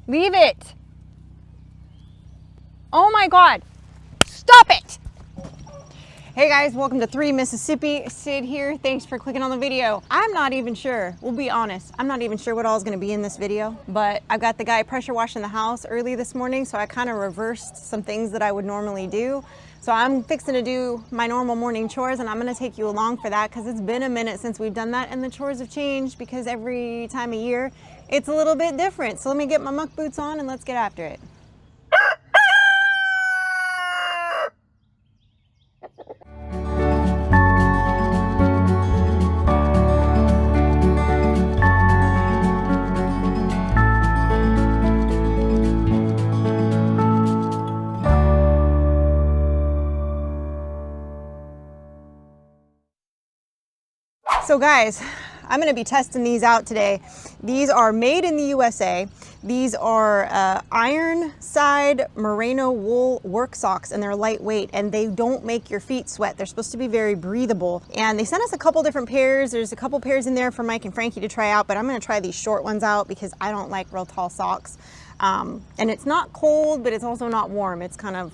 Leave it. Oh my God. Stop it. Hey guys, welcome to 3 Mississippi. Sid here. Thanks for clicking on the video. I'm not even sure, we'll be honest, I'm not even sure what all is gonna be in this video, but I've got the guy pressure washing the house early this morning, so I kind of reversed some things that I would normally do. So I'm fixing to do my normal morning chores, and I'm gonna take you along for that because it's been a minute since we've done that, and the chores have changed because every time of year it's a little bit different. So let me get my muck boots on and let's get after it. So guys, I'm gonna be testing these out today. These are made in the USA. These are iron side merino wool work socks, and they're lightweight and they don't make your feet sweat. They're supposed to be very breathable. And they sent us a couple different pairs. There's a couple pairs in there for Mike and Frankie to try out, but I'm gonna try these short ones out because I don't like real tall socks. And it's not cold, but it's also not warm. It's kind of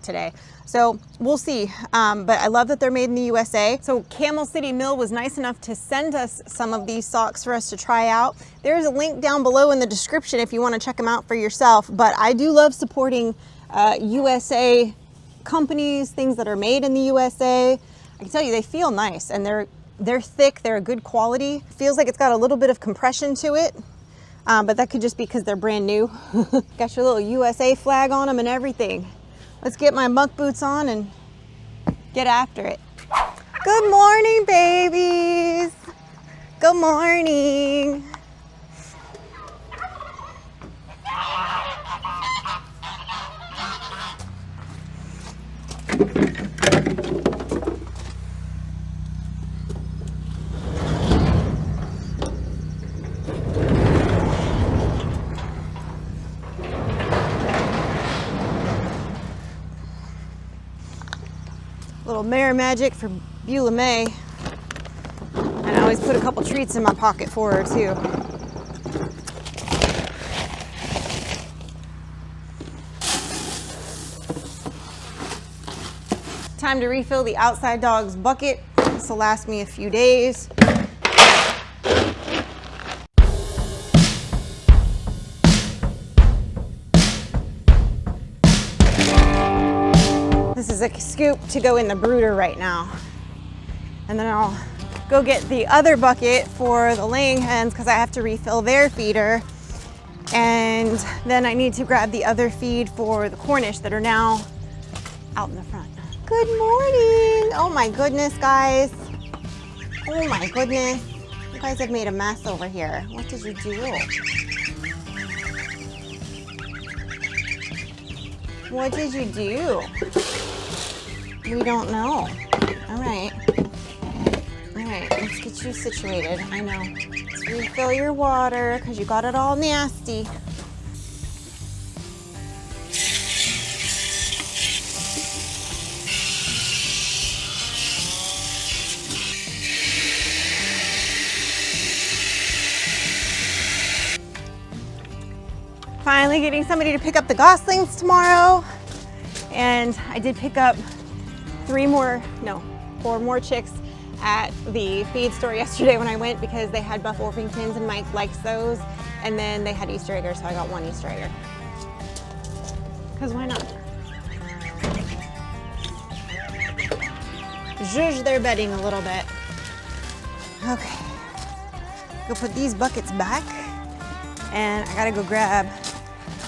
today. So we'll see, but I love that they're made in the USA. So Camel City Mill was nice enough to send us some of these socks for us to try out. There's a link down below in the description if you want to check them out for yourself, but I do love supporting USA companies, things that are made in the USA. I can tell you they feel nice, and they're thick, they're a good quality. Feels like it's got a little bit of compression to it, but that could just be because they're brand new. Got your little USA flag on them and everything. Let's get my muck boots on and get after it. Good morning, babies. Good morning. Little Mare Magic for Beulah May. And I always put a couple treats in my pocket for her too. Time to refill the outside dog's bucket. This will last me a few days. This is a scoop to go in the brooder right now. And then I'll go get the other bucket for the laying hens because I have to refill their feeder. And then I need to grab the other feed for the Cornish that are now out in the front. Good morning. Oh my goodness, guys. Oh my goodness. You guys have made a mess over here. What did you do? What did you do? We don't know. All right, let's get you situated. I know. Let's refill your water because you got it all nasty. Finally getting somebody to pick up the goslings tomorrow. And I did pick up 4 more chicks at the feed store yesterday when I went because they had Buff Orpingtons and Mike likes those. And then they had Easter eggers, so I got 1 Easter egger. Because why not? Zhuzh their bedding a little bit. Okay. Go put these buckets back. And I gotta go grab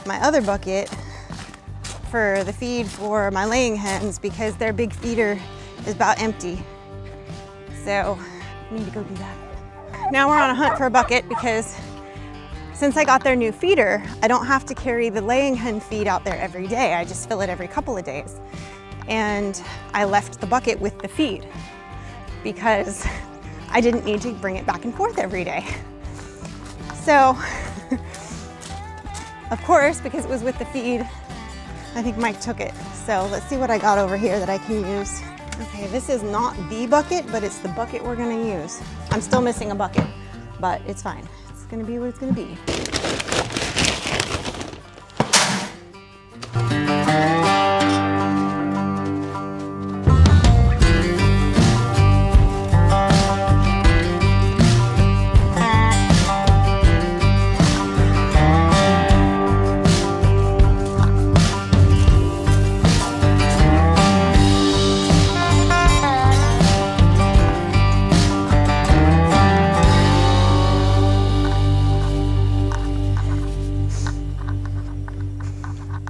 my other bucket for the feed for my laying hens because their big feeder is about empty. So I need to go do that. Now we're on a hunt for a bucket because since I got their new feeder, I don't have to carry the laying hen feed out there every day. I just fill it every couple of days. And I left the bucket with the feed because I didn't need to bring it back and forth every day. So, of course, because it was with the feed, I think Mike took it. So let's see what I got over here that I can use. Okay, this is not the bucket, but it's the bucket we're gonna use. I'm still missing a bucket, but it's fine. It's gonna be what it's gonna be.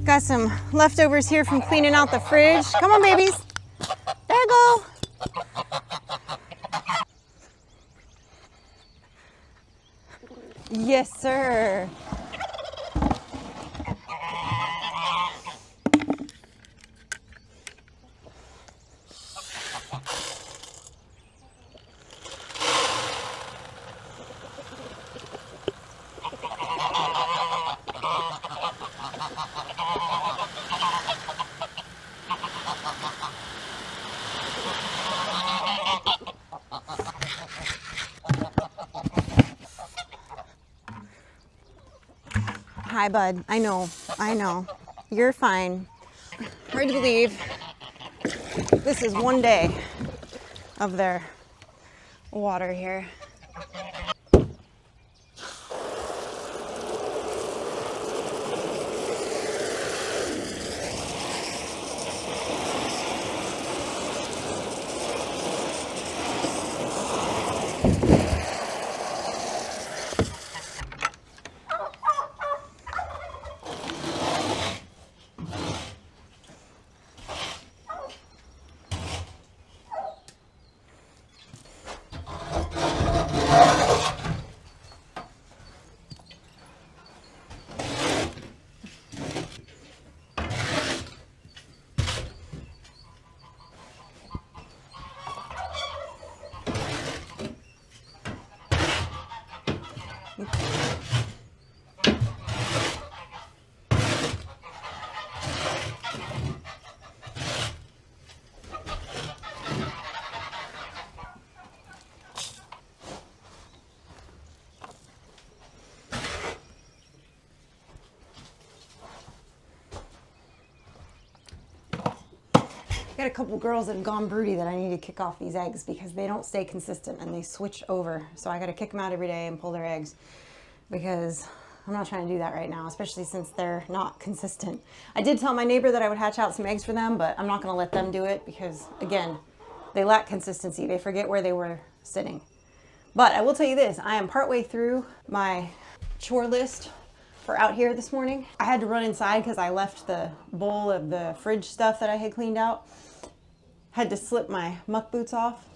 Got some leftovers here from cleaning out the fridge. Come on, babies. There you go. Yes, sir. Hi, bud. I know. You're fine. Hard to believe this is one day of their water here. Got a couple girls that have gone broody that I need to kick off these eggs because they don't stay consistent and they switch over. So I got to kick them out every day and pull their eggs because I'm not trying to do that right now, especially since they're not consistent. I did tell my neighbor that I would hatch out some eggs for them, but I'm not going to let them do it because, again, they lack consistency. They forget where they were sitting. But I will tell you this, I am partway through my chore list for out here this morning. I had to run inside because I left the bowl of the fridge stuff that I had cleaned out. Had to slip my muck boots off.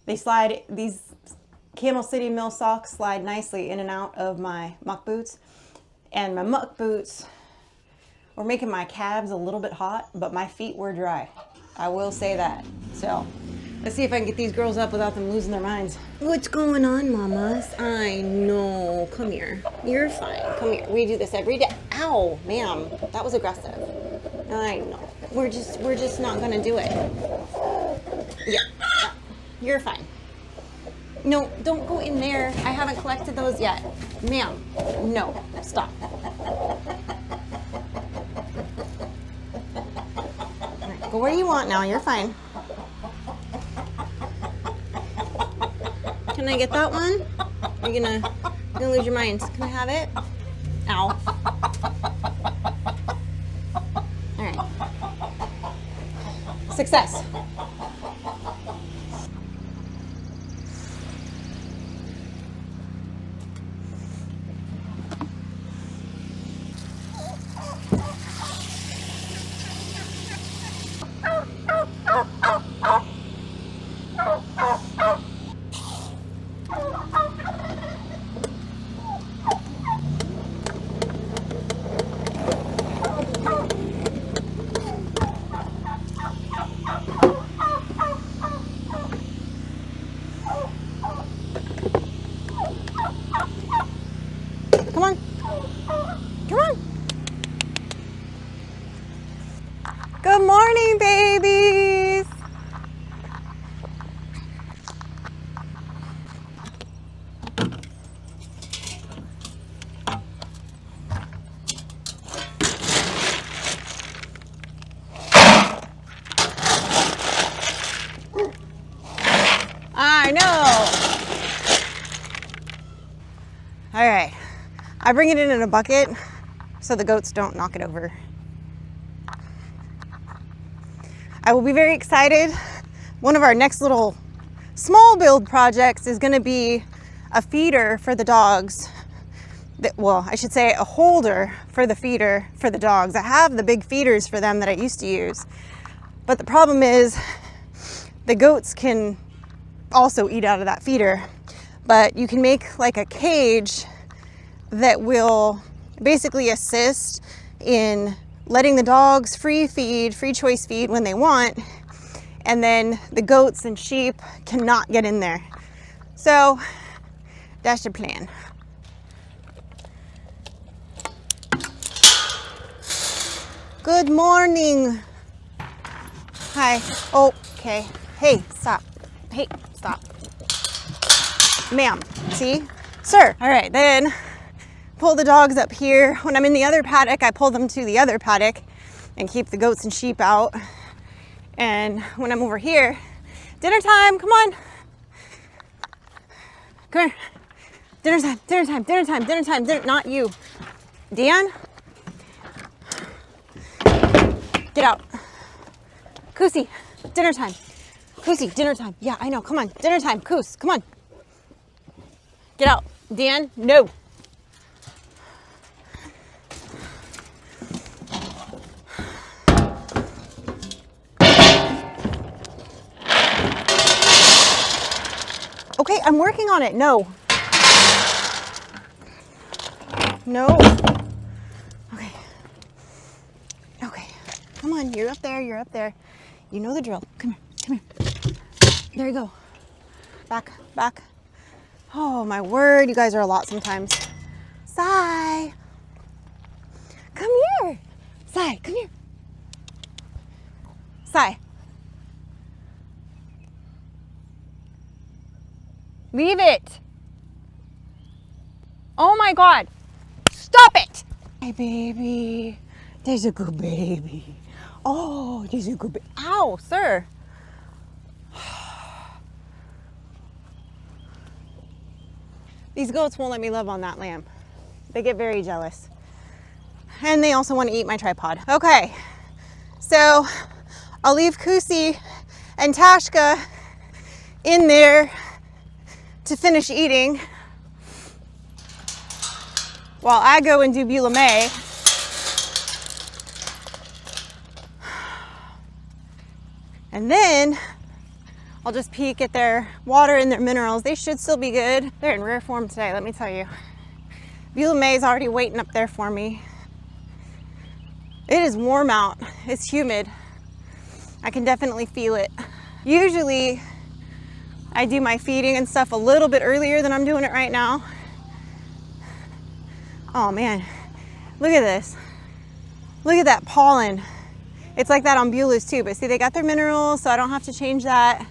They slide, these Camel City Mill socks slide nicely in and out of my muck boots. And my muck boots were making my calves a little bit hot, but my feet were dry. I will say that. So let's see if I can get these girls up without them losing their minds. What's going on, mamas? I know. Come here. You're fine. Come here. We do this every day. Ow, ma'am. That was aggressive. I know. We're just not gonna do it. Yeah. You're fine. No, don't go in there. I haven't collected those yet. Ma'am. No. Stop. All right, go where you want now. You're fine. Can I get that one? You're gonna lose your minds. Can I have it? Ow. All right. Success. Come on. Come on. Good morning, babies. I know. All right. I bring it in a bucket so the goats don't knock it over. I will be very excited. One of our next little small build projects is going to be a feeder for the dogs. well, I should say a holder for the feeder for the dogs. I have the big feeders for them that I used to use. But the problem is the goats can also eat out of that feeder. But you can make like a cage that will basically assist in letting the dogs free choice feed when they want. And then the goats and sheep cannot get in there. So that's the plan. Good morning. Hi. Oh, okay. Hey, stop. Hey, stop. Ma'am, see? Sir. All right, then pull the dogs up here. When I'm in the other paddock, I pull them to the other paddock and keep the goats and sheep out. And when I'm over here, dinner time, come on. Come here. Dinner time, dinner time, dinner time, dinner time, dinner, not you. Dan? Get out. Koosie, dinner time. Koosie, dinner time. Yeah, I know, come on, dinner time, Koos, come on. Get out. Dan, no. Okay, I'm working on it. No. No. Okay. Okay. Come on, you're up there, you're up there. You know the drill. Come here, come here. There you go. Back, back. Oh my word, you guys are a lot sometimes. Sai. Come here. Sai, come here. Sai. Leave it. Oh my God. Stop it. Hey, baby. There's a good baby. Oh, there's a good baby. Ow, sir. These goats won't let me love on that lamb. They get very jealous. And they also want to eat my tripod. Okay. So I'll leave Koosie and Tashka in there to finish eating while I go and do Beulah May. And then I'll just peek at their water and their minerals. They should still be good. They're in rare form today, let me tell you. Beulah May is already waiting up there for me. It is warm out. It's humid. I can definitely feel it. Usually I do my feeding and stuff a little bit earlier than I'm doing it right now. Oh man, look at this. Look at that pollen. It's like that on Beulah's too, but see, they got their minerals, so I don't have to change that.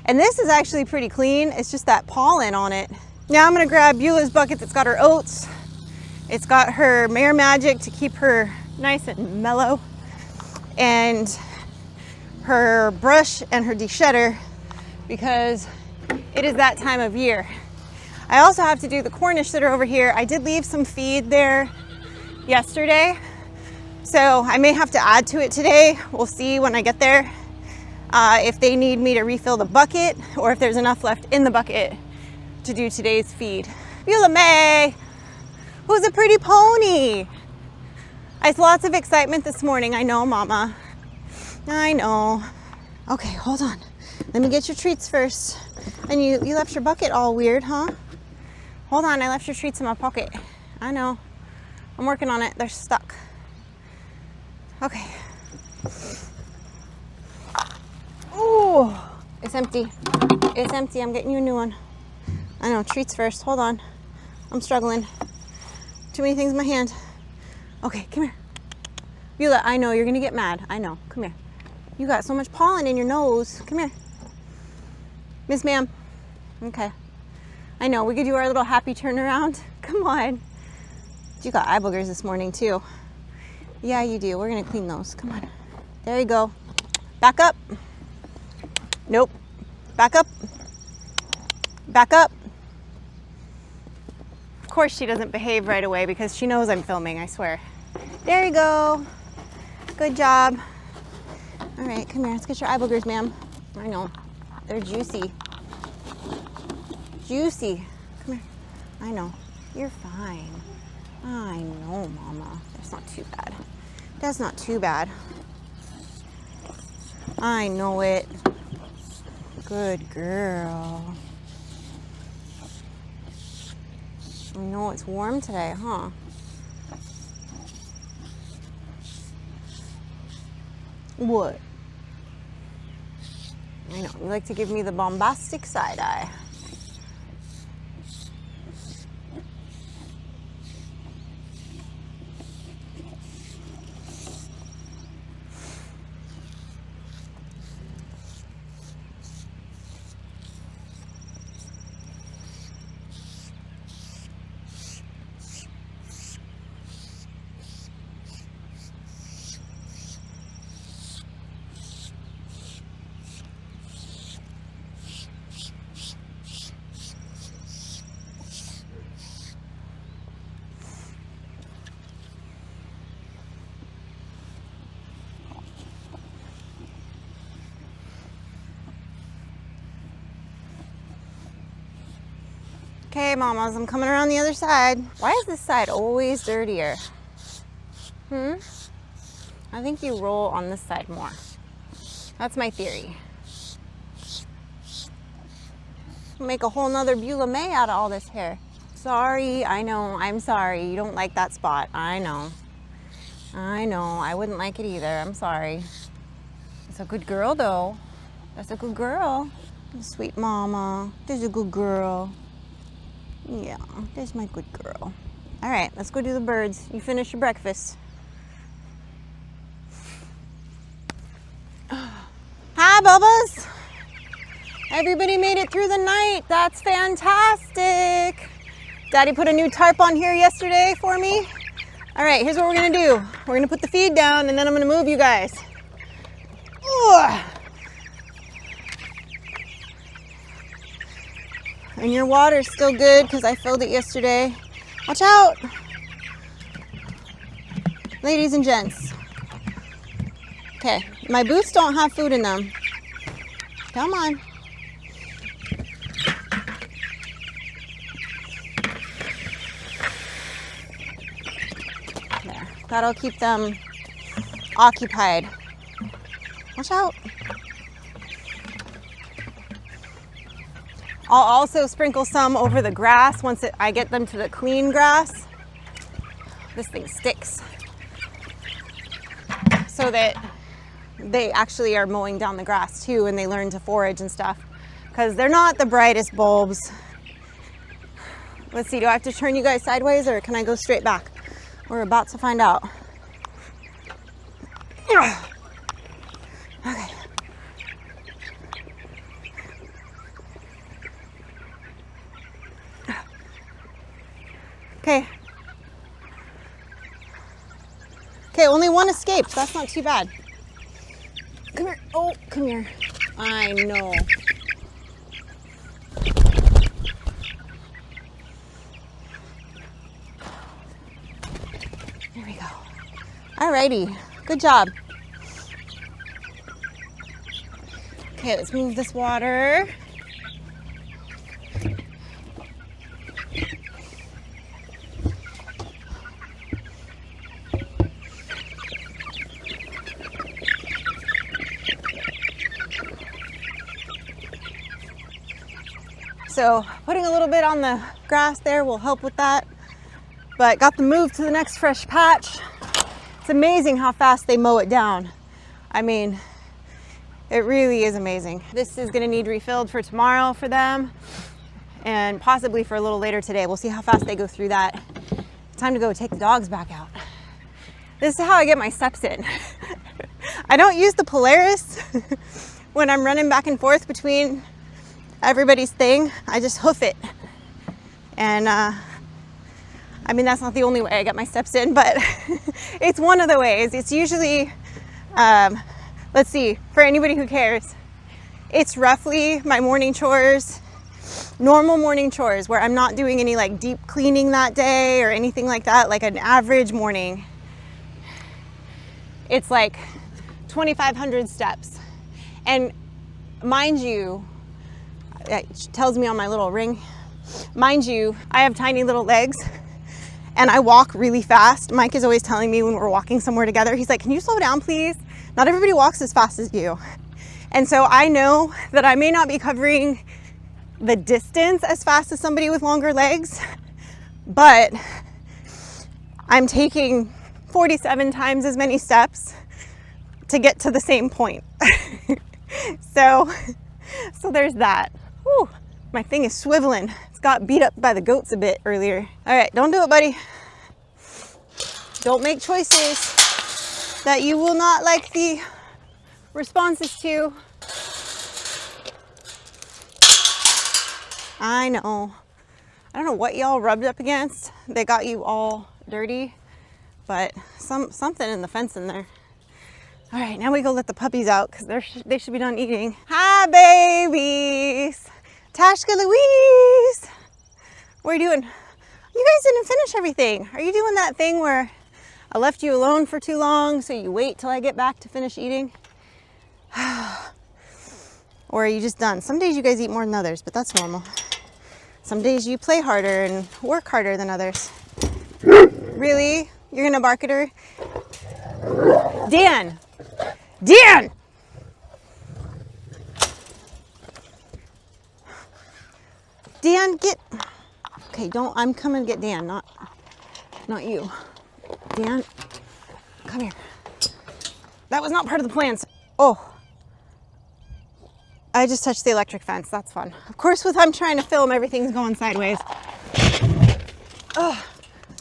And this is actually pretty clean. It's just that pollen on it. Now I'm gonna grab Beulah's bucket that's got her oats. It's got her Mare Magic to keep her nice and mellow, and her brush and her de-shedder, because it is that time of year. I also have to do the Cornish that are over here. I did leave some feed there yesterday, so I may have to add to it today. We'll see when I get there if they need me to refill the bucket or if there's enough left in the bucket to do today's feed. Beulah May, who's a pretty pony. It's lots of excitement this morning. I know, Mama. I know. Okay, hold on. Let me get your treats first. And you left your bucket all weird, huh? Hold on, I left your treats in my pocket. I know. I'm working on it. They're stuck. Okay. Oh, it's empty. It's empty. I'm getting you a new one. I know, treats first. Hold on. I'm struggling. Too many things in my hand. Okay, come here. Beulah, I know you're gonna get mad. I know. Come here. You got so much pollen in your nose. Come here. Miss Ma'am. Okay. I know, we could do our little happy turnaround. Come on. You got eye boogers this morning too. Yeah, you do. We're gonna clean those. Come on. There you go. Back up. Nope. Back up. Back up. Of course she doesn't behave right away because she knows I'm filming, I swear. There you go. Good job. All right, come here. Let's get your eye boogers, ma'am. I know. They're juicy. Juicy. Come here. I know. You're fine. I know, Mama. That's not too bad. That's not too bad. I know it. Good girl. I know it's warm today, huh? What? I know, you like to give me the bombastic side eye. Okay, mamas, I'm coming around the other side. Why is this side always dirtier? I think you roll on this side more. That's my theory. Make a whole nother Beulah May out of all this hair. Sorry, I know, I'm sorry. You don't like that spot. I know. I know, I wouldn't like it either. I'm sorry. It's a good girl though. That's a good girl. Sweet mama. There's a good girl. Yeah, there's my good girl. All right, let's go do the birds. You finish your breakfast. Hi, Bubba's. Everybody made it through the night. That's fantastic. Daddy put a new tarp on here yesterday for me. All right, here's what we're gonna do. We're gonna put the feed down and then I'm gonna move you guys. Ugh. And your water's still good because I filled it yesterday. Watch out! Ladies and gents. Okay, my boots don't have food in them. Come on. There, that'll keep them occupied. Watch out. I'll also sprinkle some over the grass once I get them to the clean grass. This thing sticks. So that they actually are mowing down the grass too and they learn to forage and stuff. Because they're not the brightest bulbs. Let's see, do I have to turn you guys sideways or can I go straight back? We're about to find out. Okay. Okay. Okay, only one escaped. That's not too bad. Come here. Oh, come here. I know. There we go. Alrighty. Good job. Okay, let's move this water. So putting a little bit on the grass there will help with that. But got them moved to the next fresh patch. It's amazing how fast they mow it down. I mean, it really is amazing. This is gonna need refilled for tomorrow for them and possibly for a little later today. We'll see how fast they go through that. Time to go take the dogs back out. This is how I get my steps in. I don't use the Polaris when I'm running back and forth between everybody's thing. I just hoof it. And I mean, that's not the only way I get my steps in, but it's one of the ways. It's usually, let's see, for anybody who cares, it's roughly my morning chores, normal morning chores where I'm not doing any like deep cleaning that day or anything like that, like an average morning. It's like 2,500 steps. And mind you, it tells me on my little ring, mind you, I have tiny little legs and I walk really fast. Mike is always telling me when we're walking somewhere together, he's like, can you slow down, please? Not everybody walks as fast as you. And so I know that I may not be covering the distance as fast as somebody with longer legs, but I'm taking 47 times as many steps to get to the same point. So there's that. Whew, my thing is swiveling. It's got beat up by the goats a bit earlier. All right, don't do it, buddy. Don't make choices that you will not like the responses to. I know. I don't know what y'all rubbed up against. They got you all dirty, but something in the fence in there. All right, now we go let the puppies out because they should be done eating. Hi, babies. Tashka Louise. What are you doing? You guys didn't finish everything. Are you doing that thing where I left you alone for too long, so you wait till I get back to finish eating? Or are you just done? Some days you guys eat more than others, but that's normal. Some days you play harder and work harder than others. Really? You're gonna bark at her? Dan! Dan! Dan, get... Okay, I'm coming to get Dan, not you. Dan, come here. That was not part of the plan. Oh. I just touched the electric fence. That's fun. Of course, I'm trying to film, everything's going sideways. Oh,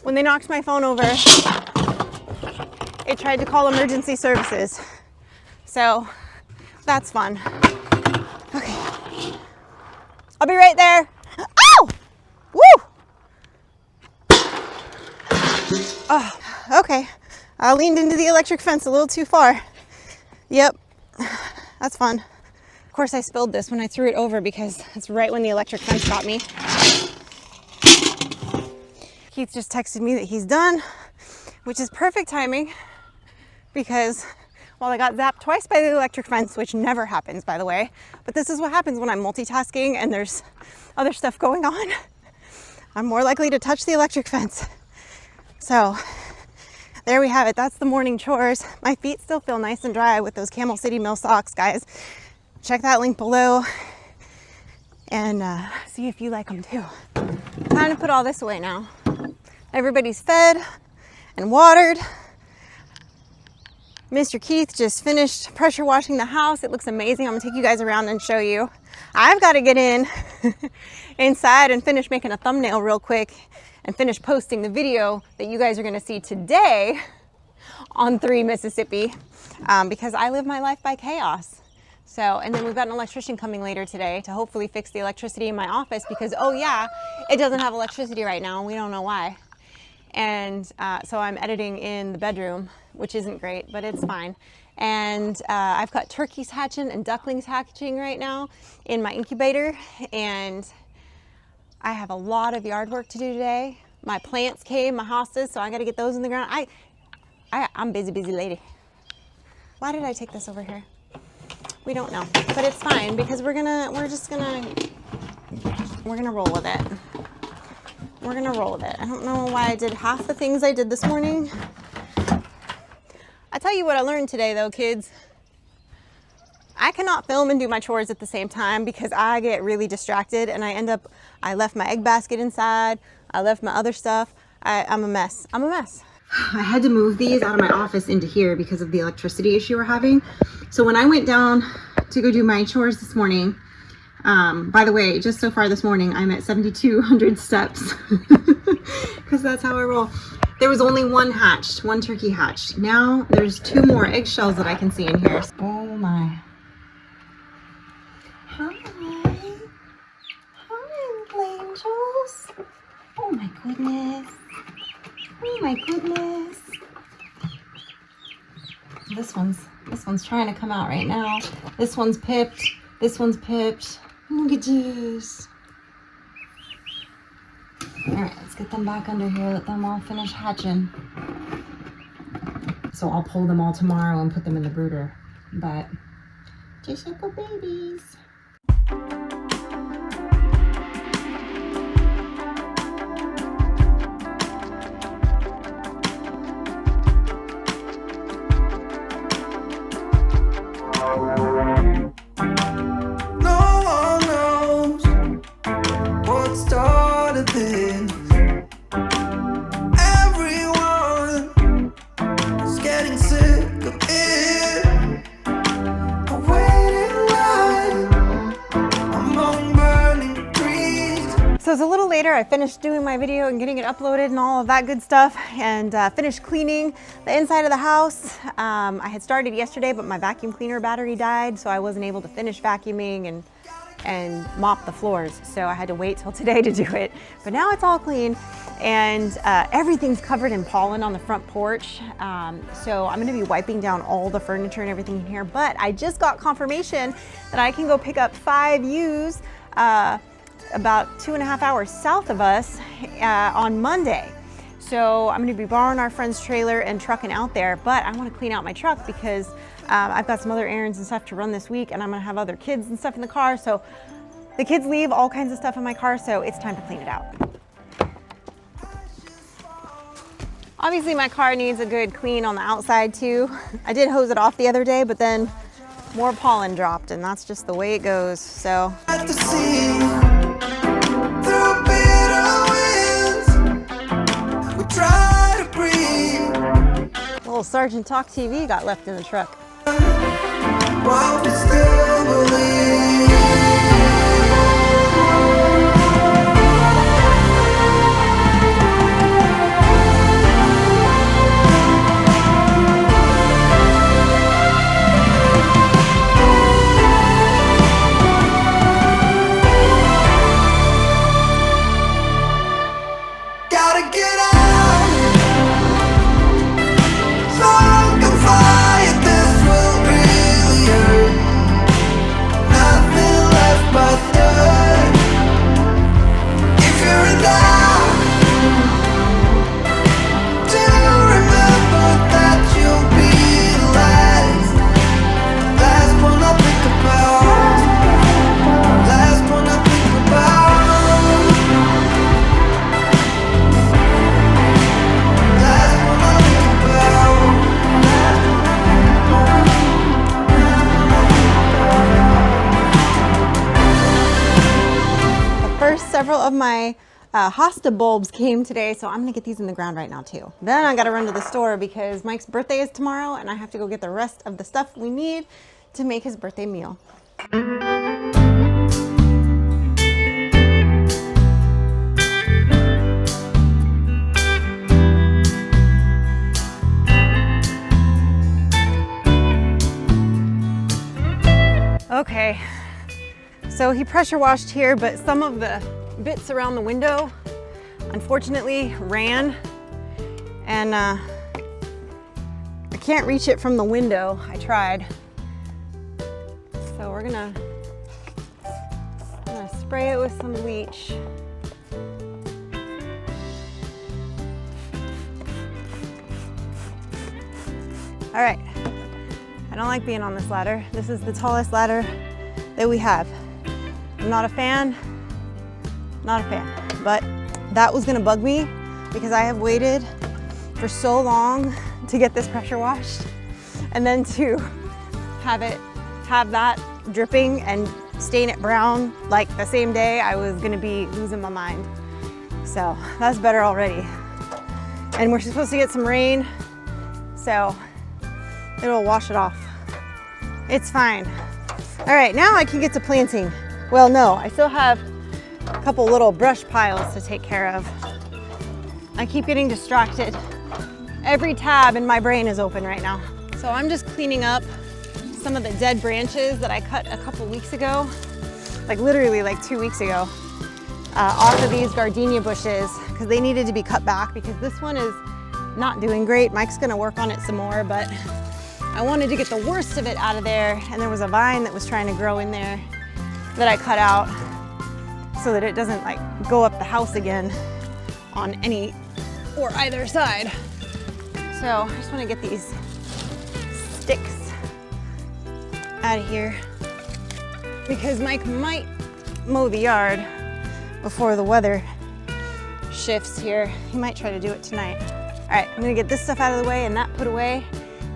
when they knocked my phone over, it tried to call emergency services. So that's fun. Okay. I'll be right there. Ow! Woo! Oh, okay. I leaned into the electric fence a little too far. Yep, that's fun. Of course, I spilled this when I threw it over because it's right when the electric fence got me. Keith just texted me that he's done, which is perfect timing because, well, I got zapped twice by the electric fence, which never happens, by the way. But this is what happens when I'm multitasking and there's other stuff going on. I'm more likely to touch the electric fence. So there we have it. That's the morning chores. My feet still feel nice and dry with those Camel City Mill socks, guys. Check that link below and see if you like them too. Time to put all this away now. Everybody's fed and watered. Mr. Keith just finished pressure washing the house. It looks amazing. I'm gonna take you guys around and show you. I've got to get inside and finish making a thumbnail real quick and finish posting the video that you guys are gonna see today on 3 Mississippi because I live my life by chaos. So, and then we've got an electrician coming later today to hopefully fix the electricity in my office because, oh yeah, it doesn't have electricity right now and we don't know why. And so I'm editing in the bedroom, which isn't great, but it's fine. And I've got turkeys hatching and ducklings hatching right now in my incubator. And I have a lot of yard work to do today. My plants came, my hostas, so I got to get those in the ground. I'm busy lady. Why did I take this over here? We don't know, but it's fine because we're gonna roll with it. We're gonna roll with it. I don't know why I did half the things I did this morning. I tell you what I learned today though, kids. I cannot film and do my chores at the same time because I get really distracted and I left my egg basket inside. I left my other stuff. I'm a mess. I'm a mess. I had to move these out of my office into here because of the electricity issue we're having. So when I went down to go do my chores this morning, by the way, just so far this morning, I'm at 7,200 steps because that's how I roll. There was only one turkey hatched. Now there's 2 more eggshells that I can see in here. Oh my. Hi. Hi, angels. Oh my goodness. Oh my goodness. This one's trying to come out right now. This one's pipped. This one's pipped. Look at this. All right, let's get them back under here. Let them all finish hatching. So I'll pull them all tomorrow and put them in the brooder. But just like babies. there. I finished doing my video and getting it uploaded and all of that good stuff, and finished cleaning the inside of the house. I had started yesterday, but my vacuum cleaner battery died, so I wasn't able to finish vacuuming and mop the floors. So I had to wait till today to do it. But now it's all clean, and everything's covered in pollen on the front porch. So I'm gonna be wiping down all the furniture and everything in here. But I just got confirmation that I can go pick up 5 ewes about 2.5 hours south of us on Monday. So I'm gonna be borrowing our friend's trailer and trucking out there, but I wanna clean out my truck because I've got some other errands and stuff to run this week, and I'm gonna have other kids and stuff in the car. So the kids leave all kinds of stuff in my car, so it's time to clean it out. Obviously my car needs a good clean on the outside too. I did hose it off the other day, but then more pollen dropped, and that's just the way it goes, so. Little Sergeant Talk TV got left in the truck. While we still believe. Several of my hosta bulbs came today, so I'm gonna get these in the ground right now too. Then I gotta run to the store because Mike's birthday is tomorrow, and I have to go get the rest of the stuff we need to make his birthday meal. Okay, so he pressure washed here, but some of the bits around the window unfortunately ran, and I can't reach it from the window. I tried. So we're gonna spray it with some bleach. All right, I don't like being on this ladder. This is the tallest ladder that we have. I'm not a fan, but that was gonna bug me because I have waited for so long to get this pressure washed, and then to have that dripping and stain it brown like the same day. I was gonna be losing my mind. So that's better already. And we're supposed to get some rain, so it'll wash it off. It's fine. All right, now I can get to planting. Well, no, I still have a couple little brush piles to take care of. I keep getting distracted. Every tab in my brain is open right now. So I'm just cleaning up some of the dead branches that I cut a couple weeks ago, like literally like 2 weeks ago, off of these gardenia bushes, because they needed to be cut back because this one is not doing great. Mike's gonna work on it some more, but I wanted to get the worst of it out of there, and there was a vine that was trying to grow in there that I cut out so that it doesn't like go up the house again on any or either side. So I just want to get these sticks out of here because Mike might mow the yard before the weather shifts here. He might try to do it tonight. All right, I'm gonna get this stuff out of the way and that put away,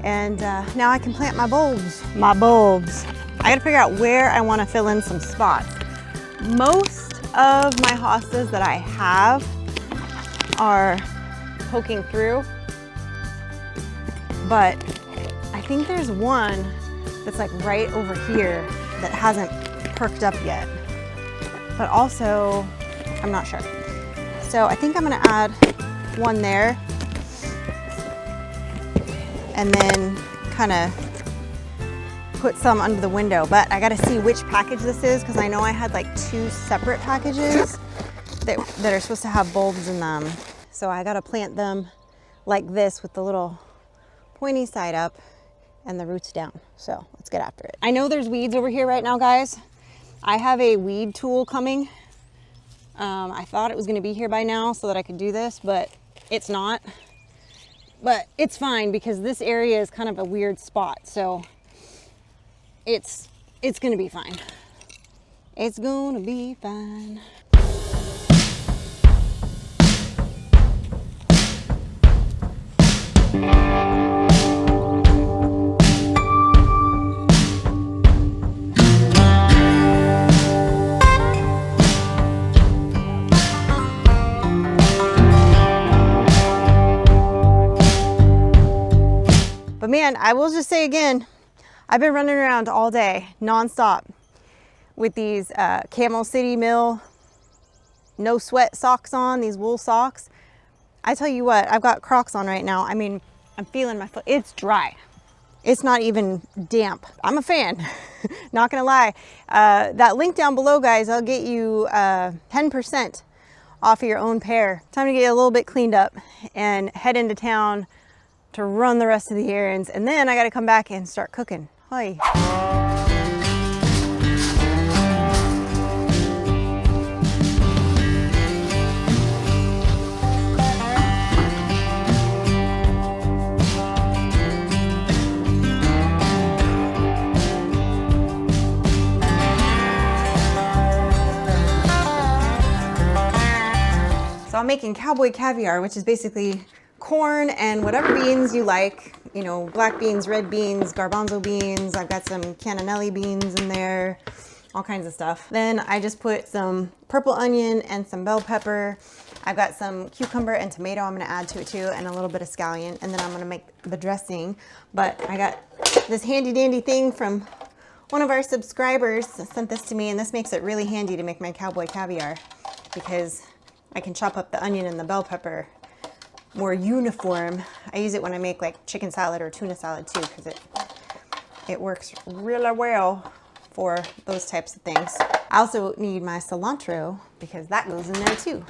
and now I can plant my bulbs. I gotta figure out where I wanna fill in some spots. Most of my hostas that I have are poking through, but I think there's one that's like right over here that hasn't perked up yet. But also, I'm not sure. So I think I'm gonna add one there and then kind of put some under the window, but I gotta see which package this is because I know I had like 2 separate packages that are supposed to have bulbs in them. So I gotta plant them like this with the little pointy side up and the roots down. So let's get after it. I know there's weeds over here right now, guys. I have a weed tool coming. I thought it was gonna be here by now so that I could do this, but it's not. But it's fine because this area is kind of a weird spot. So it's gonna be fine. It's gonna be fine. But man, I will just say again, I've been running around all day, nonstop, with these Camel City Mill no sweat socks on, these wool socks. I tell you what, I've got Crocs on right now. I mean, I'm feeling my foot. It's dry. It's not even damp. I'm a fan, not gonna lie. That link down below, guys, I'll get you 10% off of your own pair. Time to get a little bit cleaned up and head into town to run the rest of the errands, and then I gotta come back and start cooking. Hi. So I'm making cowboy caviar, which is basically corn and whatever beans you like, you know, black beans, red beans, garbanzo beans. I've got some cannellini beans in there, all kinds of stuff. Then I just put some purple onion and some bell pepper. I've got some cucumber and tomato I'm gonna add to it too, and a little bit of scallion, and then I'm gonna make the dressing. But I got this handy dandy thing from one of our subscribers sent this to me, and this makes it really handy to make my cowboy caviar because I can chop up the onion and the bell pepper more uniform. I use it when I make like chicken salad or tuna salad too, because it works really well for those types of things. I also need my cilantro because that goes in there too.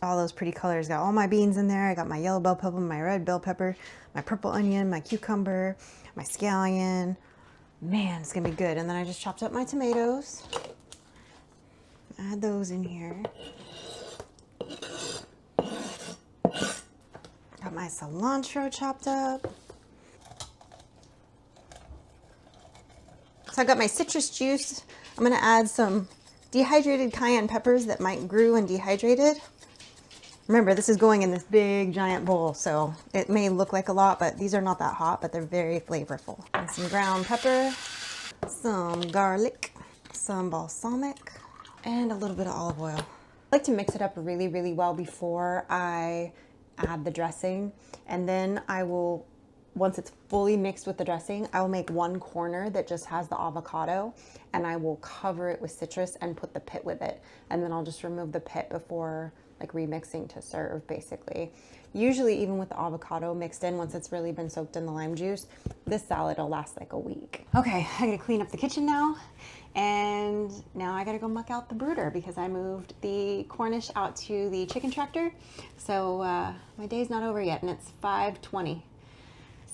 All those pretty colors, got all my beans in there. I got my yellow bell pepper, my red bell pepper, my purple onion, my cucumber, my scallion. Man, it's gonna be good. And then I just chopped up my tomatoes. Add those in here. Got my cilantro chopped up. So I got my citrus juice. I'm gonna add some dehydrated cayenne peppers that Mike grew and dehydrated. Remember, this is going in this big giant bowl, so it may look like a lot, but these are not that hot, but they're very flavorful. And some ground pepper, some garlic, some balsamic, and a little bit of olive oil. I like to mix it up really, really well before I add the dressing, and then I will, once it's fully mixed with the dressing, I will make one corner that just has the avocado, and I will cover it with citrus and put the pit with it, and then I'll just remove the pit before like remixing to serve, basically. Usually even with the avocado mixed in, once it's really been soaked in the lime juice, this salad will last like a week. Okay, I gotta clean up the kitchen now, and now I gotta go muck out the brooder because I moved the Cornish out to the chicken tractor. So my day's not over yet, and it's 5:20.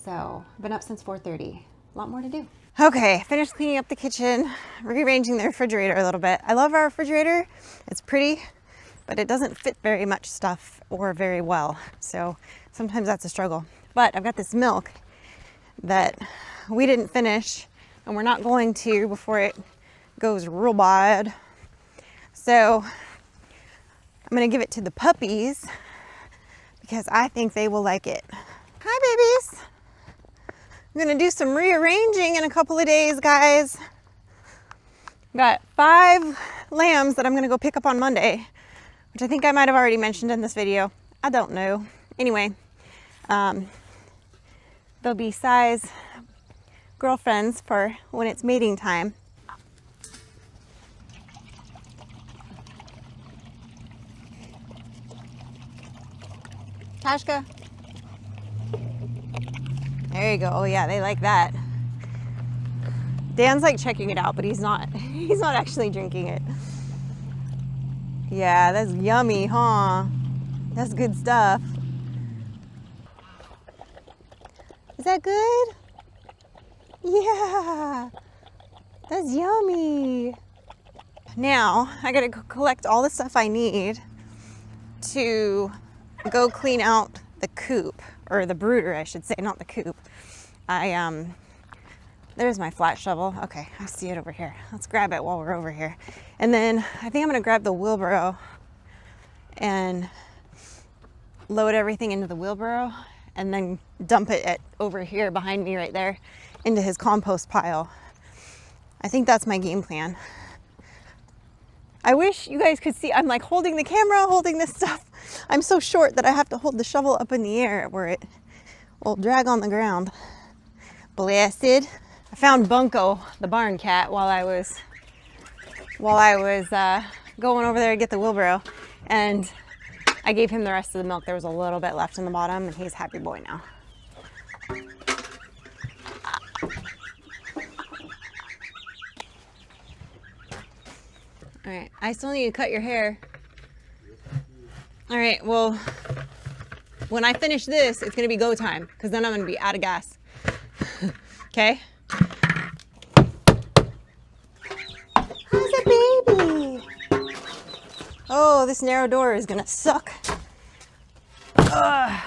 So I've been up since 4:30. A lot more to do. Okay, finished cleaning up the kitchen, rearranging the refrigerator a little bit. I love our refrigerator. It's pretty, but it doesn't fit very much stuff or very well. So sometimes that's a struggle. But I've got this milk that we didn't finish, and we're not going to before it goes real bad. So I'm gonna give it to the puppies because I think they will like it. Hi, babies. I'm gonna do some rearranging in a couple of days, guys. Got 5 lambs that I'm gonna go pick up on Monday, which I think I might have already mentioned in this video. I don't know. Anyway, they'll be size girlfriends for when it's mating time. Tashka. There you go. Oh yeah, they like that. Dan's like checking it out, but he's not he's not actually drinking it. Yeah, that's yummy, huh? That's good stuff. Is that good? Yeah. That's yummy. Now, I gotta go collect all the stuff I need to go clean out the coop, or the brooder, I should say, not the coop. There's my flat shovel. Okay, I see it over here. Let's grab it while we're over here. And then I think I'm gonna grab the wheelbarrow and load everything into the wheelbarrow and then dump it over here behind me right there into his compost pile. I think that's my game plan. I wish you guys could see, I'm like holding the camera, holding this stuff. I'm so short that I have to hold the shovel up in the air where it will drag on the ground. Blasted. I found Bunko, the barn cat, while I was going over there to get the wheelbarrow, and I gave him the rest of the milk. There was a little bit left in the bottom, and he's a happy boy now. All right, I still need to cut your hair. All right, well, when I finish this, it's gonna be go time, because then I'm gonna be out of gas. Okay? How's a baby? Oh, this narrow door is gonna suck. Ugh.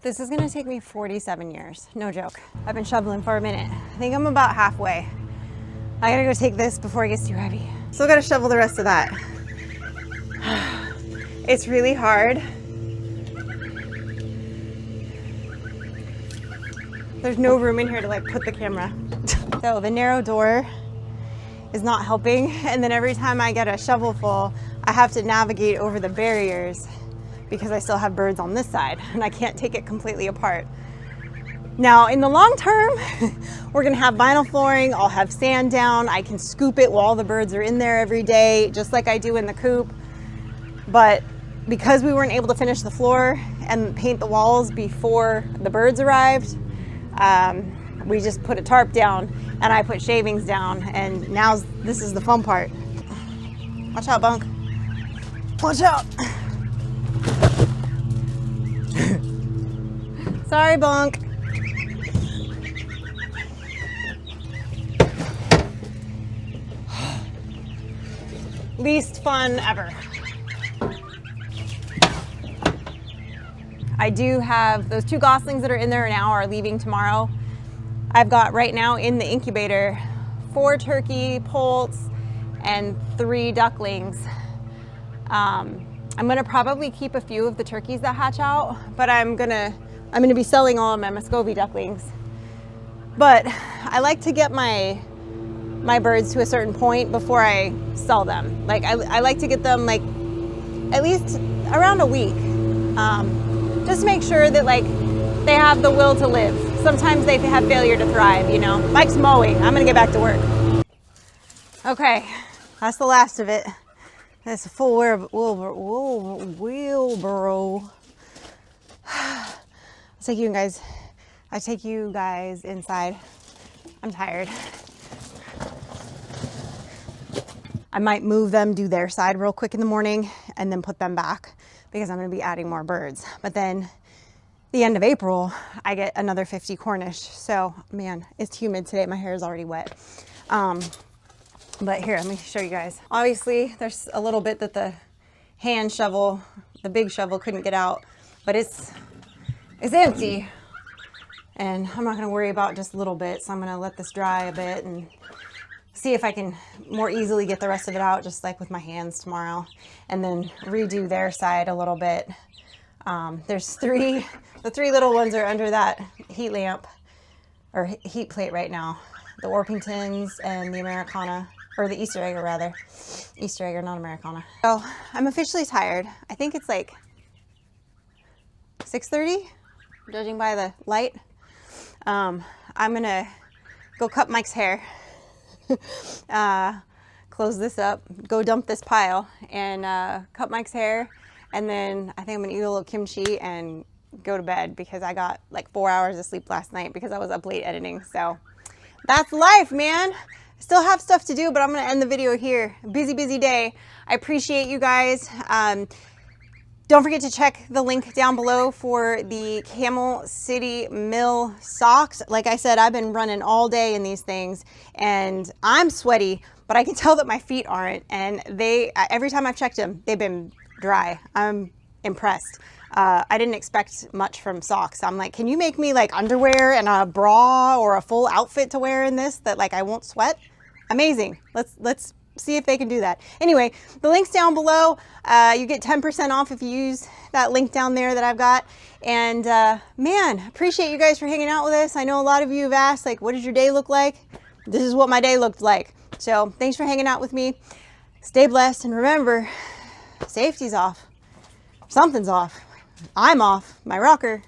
This is gonna take me 47 years, no joke. I've been shoveling for a minute. I think I'm about halfway. I gotta go take this before it gets too heavy. Still gotta shovel the rest of that. It's really hard. There's no room in here to like put the camera. So the narrow door is not helping. And then every time I get a shovelful, I have to navigate over the barriers because I still have birds on this side and I can't take it completely apart. Now in the long term, we're gonna have vinyl flooring, I'll have sand down, I can scoop it while the birds are in there every day, just like I do in the coop. But because we weren't able to finish the floor and paint the walls before the birds arrived, we just put a tarp down and I put shavings down, and now this is the fun part. Watch out, Bunk. Watch out. Sorry, Bunk. Least fun ever. I do have those 2 goslings that are in there now are leaving tomorrow. I've got right now in the incubator 4 turkey poults and 3 ducklings. I'm gonna probably keep a few of the turkeys that hatch out, but I'm gonna be selling all of my Muscovy ducklings. But I like to get my birds to a certain point before I sell them. Like I like to get them like at least around a week. Just to make sure that like they have the will to live. Sometimes they have failure to thrive, you know. Mike's mowing, I'm gonna get back to work. Okay, that's the last of it. That's a full wheelbarrow. I take you guys inside. I'm tired. I might move them, do their side real quick in the morning, and then put them back because I'm gonna be adding more birds. But then the end of April, I get another 50 Cornish. So man, it's humid today. My hair is already wet. But here, let me show you guys. Obviously, there's a little bit that the hand shovel, the big shovel, couldn't get out, but it's empty. And I'm not gonna worry about just little bits. So I'm gonna let this dry a bit and see if I can more easily get the rest of it out, just like with my hands tomorrow, and then redo their side a little bit. There's the 3 little ones are under that heat lamp, or heat plate right now. The Orpingtons and the Americana, or the Easter Egger rather. Easter Egger, not Americana. So I'm officially tired. I think it's like 6:30, judging by the light. I'm gonna go cut Mike's hair, close this up, go dump this pile, and cut Mike's hair. And then I think I'm gonna eat a little kimchi and go to bed because I got like 4 hours of sleep last night because I was up late editing. So that's life, man. Still have stuff to do, but I'm gonna end the video here. Busy, busy day. I appreciate you guys. Don't forget to check the link down below for the Camel City Mill socks. Like I said, I've been running all day in these things and I'm sweaty, but I can tell that my feet aren't. And every time I've checked them, they've been dry. I'm impressed. I didn't expect much from socks. I'm like, can you make me like underwear and a bra or a full outfit to wear in this that like I won't sweat? Amazing. Let's see if they can do that. Anyway, the link's down below. You get 10% off if you use that link down there that I've got. And man, appreciate you guys for hanging out with us. I know a lot of you have asked, like, what does your day look like? This is what my day looked like. So thanks for hanging out with me. Stay blessed. And remember, safety's off. Something's off. I'm off my rocker.